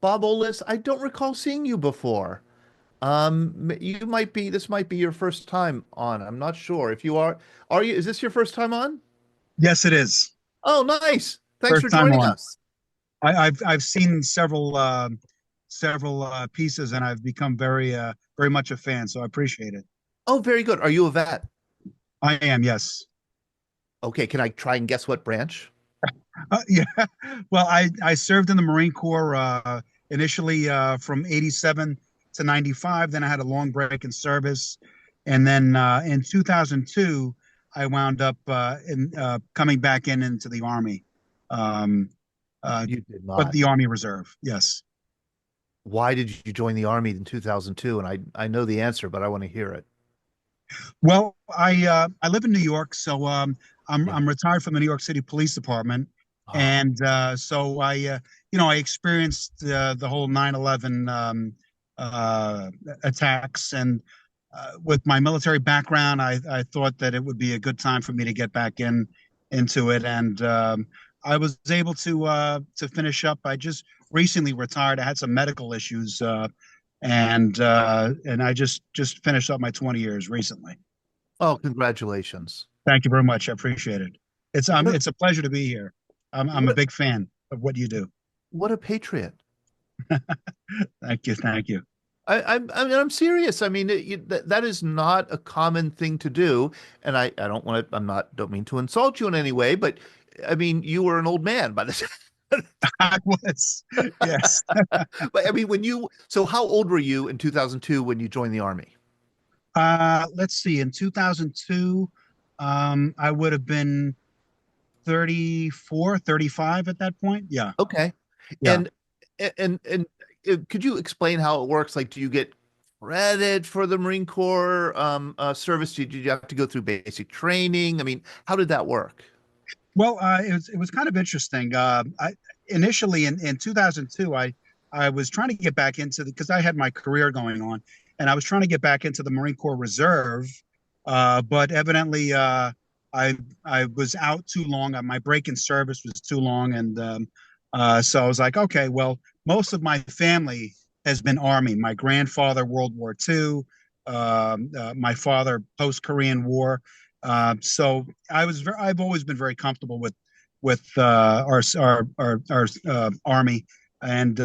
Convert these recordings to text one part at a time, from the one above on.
Bob Oles, I don't recall seeing you before. This might be your first time on. I'm not sure. If you are you, is this your first time on? Yes, it is. Oh, nice. Thanks for First time joining on. us. I've seen several pieces, and I've become very much a fan. So I appreciate it. Oh, very good. Are you a vet? I am, yes. Okay, can I try and guess what branch? Yeah. Well, I served in the Marine Corps initially from '87 to '95. Then I had a long break in service, and then in 2002 I wound up in coming back into the Army. Um, You did but not. the Army Reserve, yes. Why did you join the Army in 2002? And I know the answer, but I want to hear it. Well, I live in New York, so Yeah. I'm retired from the New York City Police Department, Oh, and so I experienced the whole 9/11 attacks, and with my military background, I thought that it would be a good time for me to get back into it, and I was able to finish up. I just recently retired. I had some medical issues, and I just finished up my 20 years recently. oh, congratulations. Thank you very much. I appreciate it. What a It's a pleasure to be here. I'm what a a big fan of what you do. what a patriot. Thank you. Thank you. I mean, I'm serious. I mean, that is not a common thing to do. And I don't want to, don't mean to insult you in any way, but I mean, you were an old man by the time. I was. Yes. But I mean, so how old were you in 2002 when you joined the army? Let's see. In 2002, I would have been 34, 35 at that point. Yeah. Okay. Yeah. And, and could you explain how it works? Like, do you get credit for the Marine Corps service? Did you have to go through basic training? I mean, how did that work? Well, it was kind of interesting. Initially in 2002, I was trying to get back into because I had my career going on, and I was trying to get back into the Marine Corps Reserve, but evidently I was out too long. My break in service was too long, and so I was like, okay, well, most of my family has been Army. My grandfather, World War II, my father, post Korean War. So I've always been very comfortable with our army, and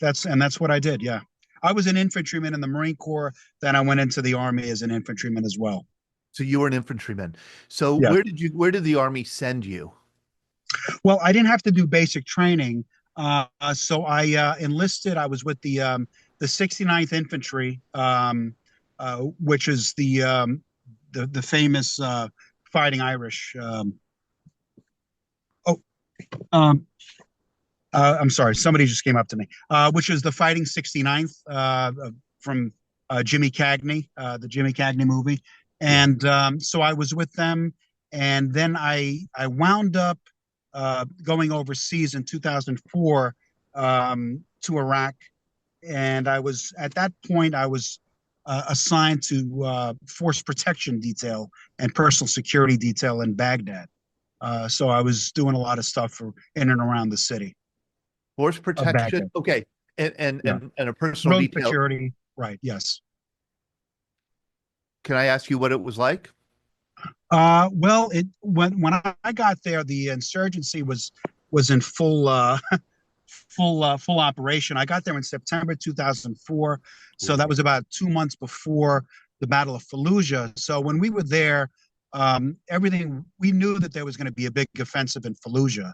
that's what I did. Yeah, I was an infantryman in the Marine Corps. Then I went into the army as an infantryman as well. So you were an infantryman. So Yeah. where did the army send you? Well, I didn't have to do basic training, so I enlisted. I was with the 69th Infantry, which is the famous Fighting Irish. Oh, um, I'm sorry, somebody just came up to me. Which is the Fighting 69th from Jimmy Cagney, the Jimmy Cagney movie, Yeah. and so I was with them, and then I wound up going overseas in 2004 to Iraq, and I was at that point I was assigned to force protection detail and personal security detail in Baghdad. So I was doing a lot of stuff for in and around the city Force of protection. Baghdad. Okay. Yeah, And a personal road detail. security. Right. Yes. Can I ask you what it was like? Well, it when I got there, the insurgency was in full operation. I got there in September 2004, so that Ooh. was about 2 months before the Battle of Fallujah. So when we were there, everything we knew that there was going to be a big offensive in Fallujah.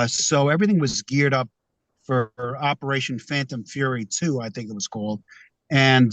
So everything was geared up for Operation Phantom Fury 2, I think it was called. And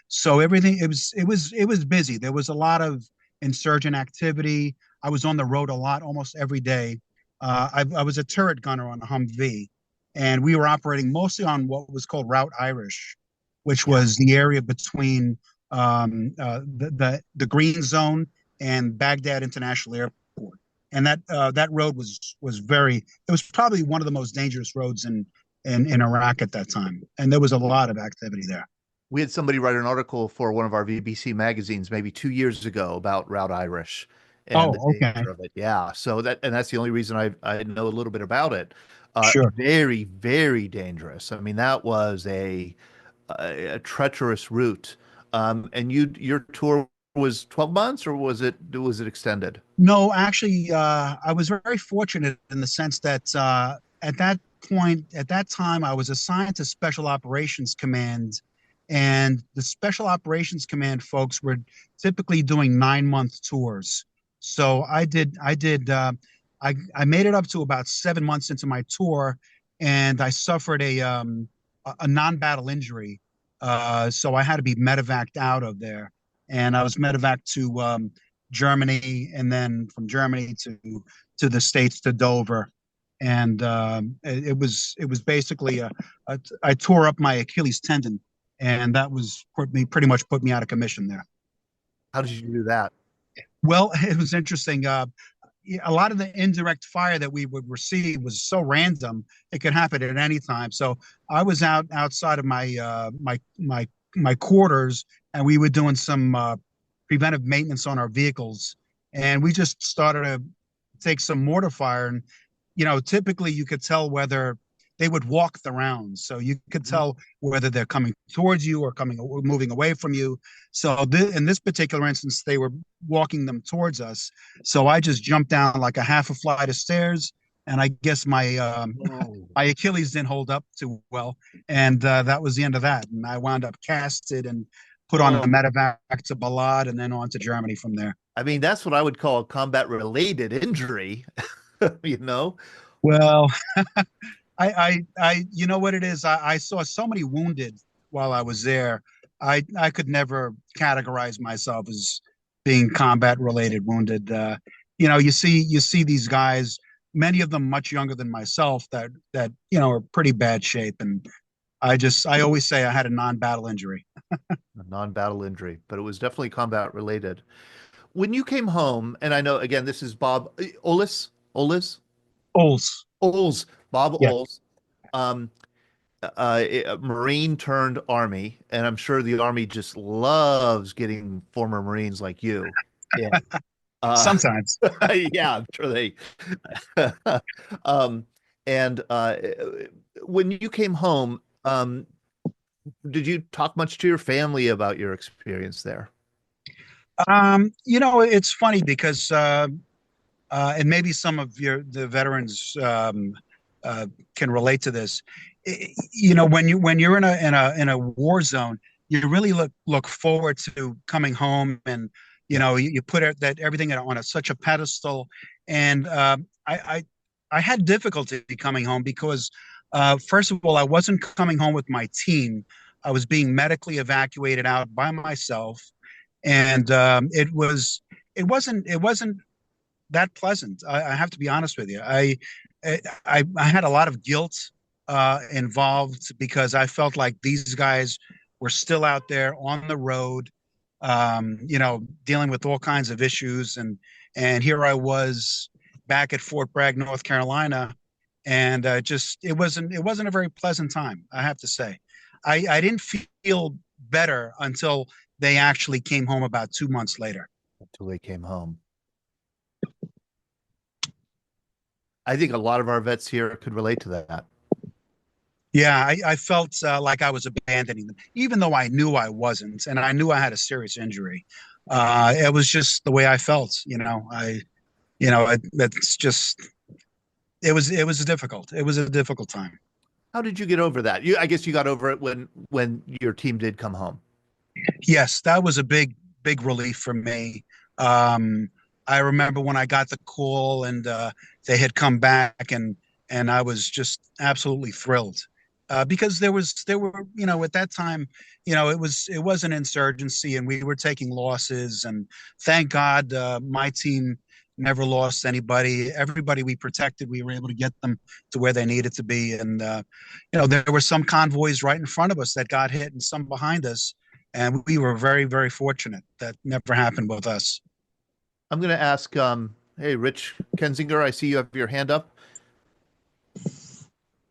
so everything it was busy. There was a lot of insurgent activity. I was on the road a lot, almost every day. I was a turret gunner on a Humvee, and we were operating mostly on what was called Route Irish, which Yeah. was the area between the Green Zone and Baghdad International Airport. And that road was very. It was probably one of the most dangerous roads in Iraq at that time, and there was a lot of activity there. We had somebody write an article for one of our BBC magazines maybe 2 years ago about Route Irish and the Oh, okay. danger of it. Yeah. So that's the only reason I know a little bit about it. Sure. Very, very dangerous. I mean, that was a treacherous route. And your tour was 12 months, or was it extended? No, actually, I was very fortunate in the sense that at that at that time, I was assigned to Special Operations Command, and the Special Operations Command folks were typically doing 9 month tours. So I made it up to about 7 months into my tour, and I suffered a non-battle injury. So I had to be medevaced out of there, and I was medevaced to Germany, and then from Germany to the States to Dover. And it was basically I tore up my Achilles tendon, and that was pretty much put me out of commission there. How did you do that? Well, it was interesting. A lot of the indirect fire that we would receive was so random; it could happen at any time. So I was outside of my quarters, and we were doing some preventive maintenance on our vehicles, and we just started to take some mortar fire. And typically you could tell whether they would walk the rounds, so you could Mhm. tell whether they're coming towards you or coming or moving away from you. So in this particular instance, they were walking them towards us. So I just jumped down like a half a flight of stairs, and I guess my Whoa. my Achilles didn't hold up too well, and that was the end of that. And I wound up casted and put on a Oh, medevac to Balad, and then on to Germany from there. I mean, that's what I would call a combat related injury, you know? Well, you know what it is. I saw so many wounded while I was there. I could never categorize myself as being combat related wounded. You see these guys, many of them much younger than myself, that are pretty bad shape, and I always say I had a non-battle injury. A non-battle injury, but it was definitely combat related. When you came home, and I know again, this is Bob Oles, Oles, Oles, Bob yeah. Oles, um, Marine turned Army, and I'm sure the Army just loves getting former Marines like you. Yeah. Uh, Sometimes. yeah, I'm sure they. um, and when you came home, did you talk much to your family about your experience there? It's funny because and maybe some of the veterans can relate to this. When you're in a war zone, you really look forward to coming home, and Yeah. you put that everything on such a pedestal. And I had difficulty coming home because first of all, I wasn't coming home with my team. I was being medically evacuated out by myself, and it wasn't that pleasant. I have to be honest with you. I had a lot of guilt involved because I felt like these guys were still out there on the road, dealing with all kinds of issues, and here I was back at Fort Bragg, North Carolina, and just it wasn't a very pleasant time. I have to say, I didn't feel better until they actually came home about 2 months later. Until they came home. I think a lot of our vets here could relate to that. Yeah, I felt like I was abandoning them, even though I knew I wasn't, and I knew I had a serious injury. It was just the way I felt. That's just it was a difficult time. How did you get over that? I guess you got over it when your team did come home. Yes, that was a big relief for me. Um, I remember when I got the call and they had come back, and I was just absolutely thrilled because there were at that time it was an insurgency, and we were taking losses, and thank God my team never lost anybody. Everybody we protected, we were able to get them to where they needed to be, and there were some convoys right in front of us that got hit and some behind us, and we were very, very fortunate. That never happened with us. I'm going to ask, hey, Rich Kensinger, I see you have your hand up.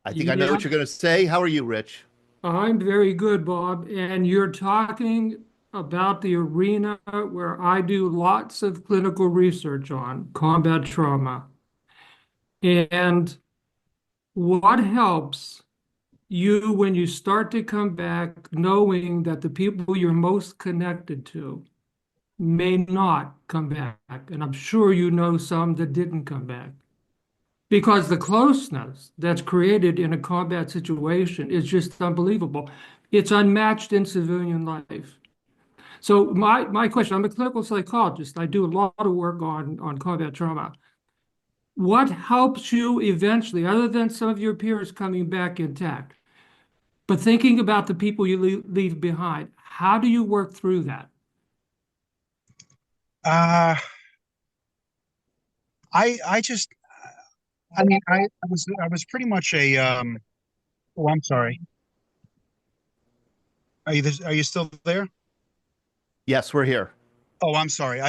I think I know Yeah, what you're going to say. How are you, Rich? I'm very good, Bob. And you're talking about the arena where I do lots of clinical research on combat trauma. And What helps you when you start to come back knowing that the people you're most connected to may not come back? And I'm sure you know some that didn't come back. Because the closeness that's created in a combat situation is just unbelievable. It's unmatched in civilian life. So my question, I'm a clinical psychologist. I do a lot of work on combat trauma. What helps you eventually, other than some of your peers coming back intact, but thinking about the people you leave behind, how do you work through that? Uh, I just, I mean, I was pretty much a, oh, I'm sorry. Are you still there? Yes, we're here. Oh, I'm sorry.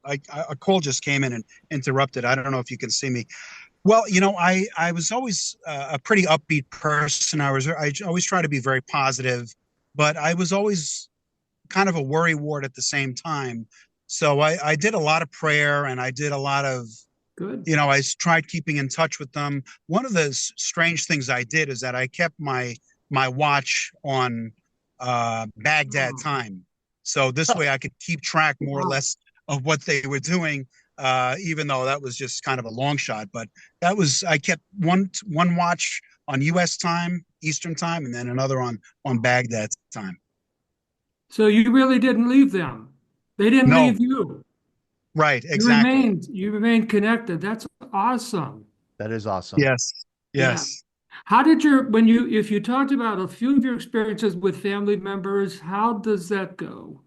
A call just came in and interrupted. I don't know if you can see me. Well, I was always a pretty upbeat person. I always try to be very positive, but I was always kind of a worry wart at the same time. So I did a lot of prayer and I did a lot of, Good. I tried keeping in touch with them. One of the strange things I did is that I kept my watch on Baghdad Oh, time, so this way I could keep track more or wow. less of what they were doing. Even though that was just kind of a long shot, but I kept one watch on U.S. time, Eastern time, and then another on Baghdad time. So you really didn't leave them. They didn't No, leave you. right, exactly. You remained connected. That's awesome. That is awesome. Yes, Yeah. yes. How did your, when you, if you talked about a few of your experiences with family members, how does that go?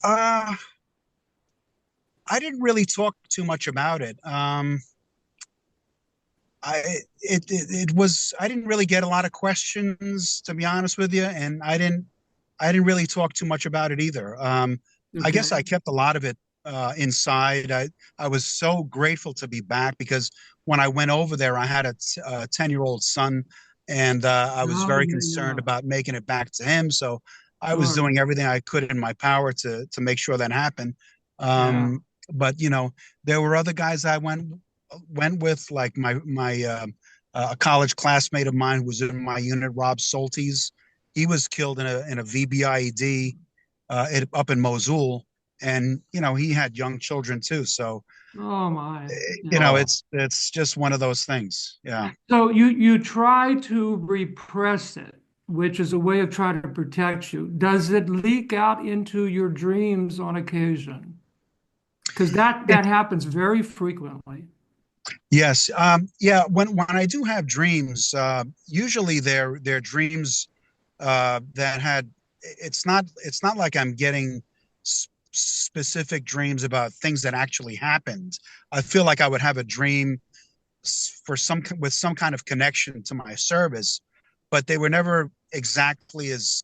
Uh, I didn't really talk too much about it. It was I didn't really get a lot of questions, to be honest with you, and I didn't really talk too much about it either. I guess Okay. I kept a lot of it inside. I was so grateful to be back because when I went over there, I had a 10-year-old son, and I was Oh, very yeah, concerned yeah. about making it back to him. So I was Sure. doing everything I could in my power to make sure that happened. Yeah. But there were other guys I went with, like my a college classmate of mine who was in my unit, Rob Soltis. He was killed in a VBIED up in Mosul, and he had young children too. So Oh my. Yeah. Oh, it's just one of those things. Yeah. So you try to repress it, which is a way of trying to protect you. Does it leak out into your dreams on occasion? Because that It happens very frequently. Yes. Yeah. When I do have dreams, usually they're dreams that had. It's not like I'm getting specific dreams about things that actually happened. I feel like I would have a dream for with some kind of connection to my service, but they were never exactly as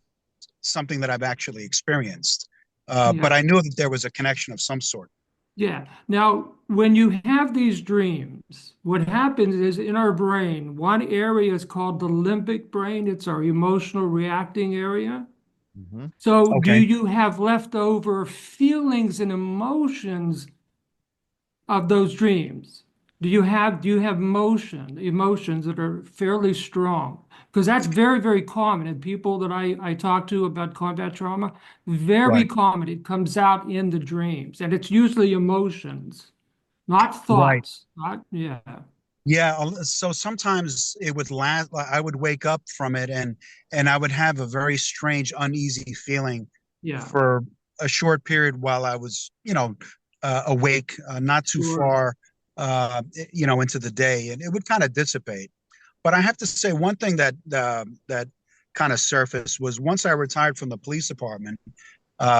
something that I've actually experienced. But Yeah. I knew that there was a connection of some sort. Yeah. Now, when you have these dreams, what happens is in our brain, one area is called the limbic brain. It's our emotional reacting area. hmm So, do Okay. you have leftover feelings and emotions of those dreams? Do you have emotions that are fairly strong? Because that's very, very common in people that I talk to about combat trauma. Very Right. common. It comes out in the dreams, and it's usually emotions, not Right. thoughts. Not yeah, Yeah, so sometimes it would last. I would wake up from it, and I would have a very strange, uneasy feeling yeah, for a short period while I was, awake, not too sure. far, into the day, and it would kind of dissipate. But I have to say, one thing that kind of surfaced was once I retired from the police department,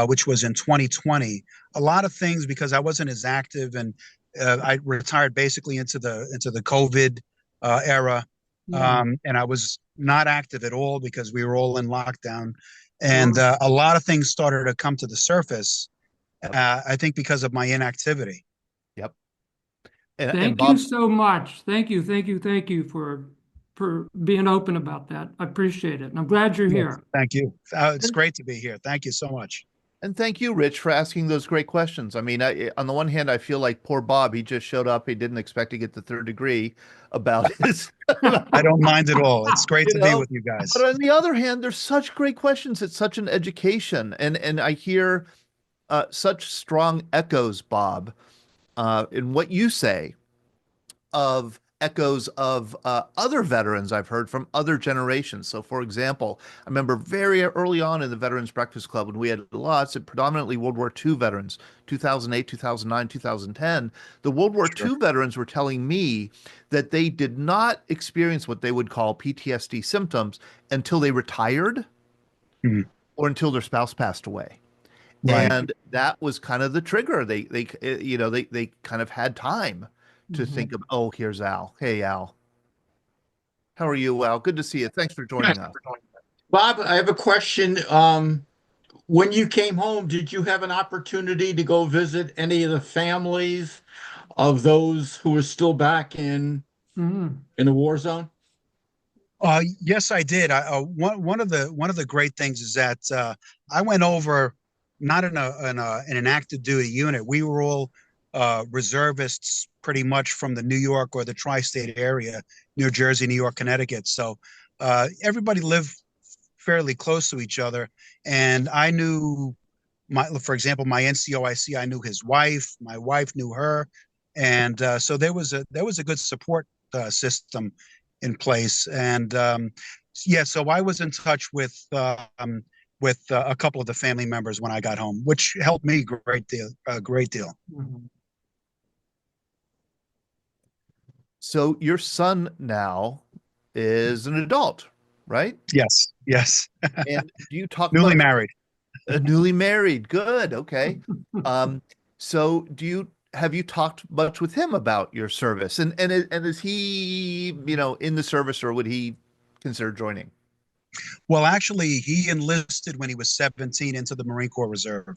which was in 2020. A lot of things because I wasn't as active, and I retired basically into the COVID era, Yeah, and I was not active at all because we were all in lockdown, and sure. a lot of things started to come to the surface. yep, I think because of my inactivity. yep. And Thank you Bob, so much. Thank you for being open about that. I appreciate it, and I'm glad you're Yes, here. thank you. It's great to be here. Thank you so much. And thank you, Rich, for asking those great questions. I mean, on the one hand, I feel like poor Bob, he just showed up. He didn't expect to get the third degree about his, I don't mind at all. It's great you to be know. with you But guys. on the other hand, there's such great questions. It's such an education. And I hear such strong echoes, Bob, in what you say of echoes of other veterans I've heard from other generations. So, for example, I remember very early on in the Veterans Breakfast Club when we had lots of predominantly World War II veterans, 2008, 2009, 2010. The World War Sure. II veterans were telling me that they did not experience what they would call PTSD symptoms until they retired Mhm. or until their spouse passed away. Right. And that was kind of the trigger. They kind of had time to think Mhm. of, oh, here's Al. Hey, Al. How are you, Al? Good to see you. Thanks for Yes. joining us. Bob, I have a question. When you came home, did you have an opportunity to go visit any of the families of those who are still back Mhm. in the war zone? Yes, I did. One of the great things is that I went over not in an active duty unit. We were all reservists, pretty much from the New York or the tri-state area, New Jersey, New York, Connecticut. So everybody lived fairly close to each other, and I knew for example, my NCOIC. I knew his wife. My wife knew her, and so there was a good support system in place. And yeah, so I was in touch with a couple of the family members when I got home, which helped me a great deal. Mhm. So your son now is an adult, right? Yes, yes, And do you talk newly much? married. Newly married. Good. Okay. Um, so have you talked much with him about your service? And is he, in the service, or would he consider joining? Well, actually, he enlisted when he was 17 into the Marine Corps Reserve.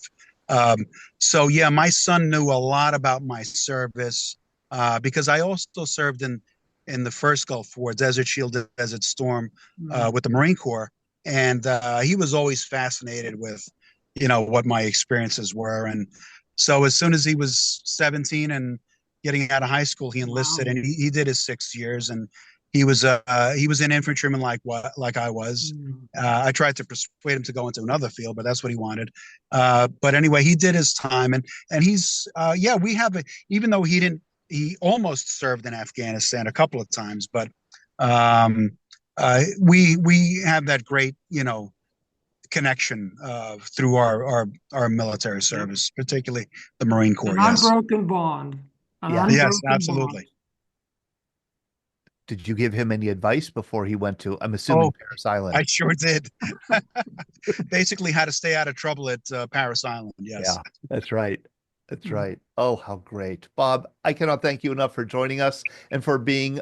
Um, so yeah, my son knew a lot about my service because I also served in the first Gulf War, Desert Shield, Desert Storm, Mhm. with the Marine Corps, and he was always fascinated with, what my experiences were. And so as soon as he was 17 and getting out of high school, he enlisted, Wow. and he did his 6 years, and he was an infantryman like I was. Mhm. I tried to persuade him to go into another field, but that's what he wanted. But anyway, he did his time, and he's yeah. We have even though he didn't, he almost served in Afghanistan a couple of times, but um, we have that great connection through our military Yep. service, particularly the Marine An Corps. Yes, unbroken bond. An Yeah. yes, unbroken bond. absolutely. Did you give him any advice before he went to, I'm Oh, assuming, Paris Island? I sure did. Basically, how to stay out of trouble at Paris Island. Yes. Yeah, that's right. That's Mhm. right. Oh, how great. Bob, I cannot thank you enough for joining us and for being